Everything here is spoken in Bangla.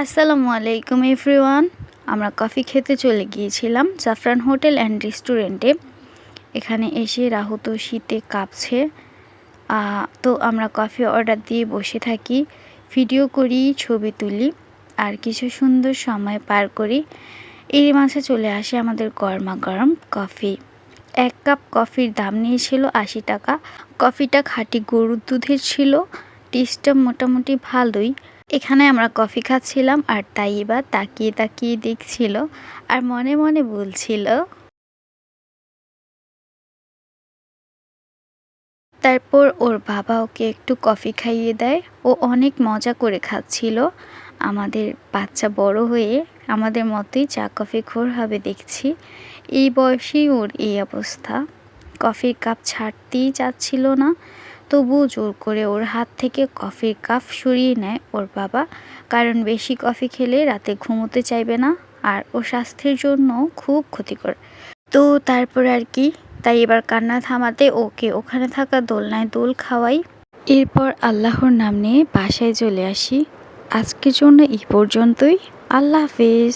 আসসালামু আলাইকুম এভরিওয়ান। আমরা কফি খেতে চলে গিয়েছিলাম জাফরান হোটেল অ্যান্ড রেস্টুরেন্টে। এখানে এসে রাহু তো শীতে কাঁপছে। তো আমরা কফি অর্ডার দিয়ে বসে থাকি, ভিডিও করি, ছবি তুলি আর কিছু সুন্দর সময় পার করি। এর মাঝে চলে আসে আমাদের গরমা গরম কফি। 1 কাপ কফির দাম নিয়েছিল 80 টাকা। কফিটা খাঁটি গরুর দুধের ছিল, টেস্টটা মোটামুটি ভালোই। এখানে আমরা কফি খাচ্ছিলাম আর তাইবা তাকিয়ে তাকিয়ে দেখছিল আর মনে মনে বলছিল। তারপর ওর বাবা ওকে একটু কফি খাইয়ে দেয়। ও অনেক মজা করে খাচ্ছিল। আমাদের বাচ্চা বড় হয়ে আমাদের মতোই চা কফি খোর হবে দেখছি। এই বয়সেই ওর এই অবস্থা। কফির কাপ ছাড়তেই চাচ্ছিল না, তবুও জোর করে ওর হাত থেকে কফির কাপ সরিয়ে নেয় ওর বাবা। কারণ বেশি কফি খেলে রাতে ঘুমোতে চাইবে না আর ও স্বাস্থ্যের জন্য খুব ক্ষতিকর। তো তারপর আর কি, তাই এবার কান্না থামাতে ওকে ওখানে থাকা দোলনায় দোল খাওয়াই। এরপর আল্লাহর নাম নিয়ে বাসায় চলে আসি। আজকের জন্য এই পর্যন্তই। আল্লাহ হাফেজ।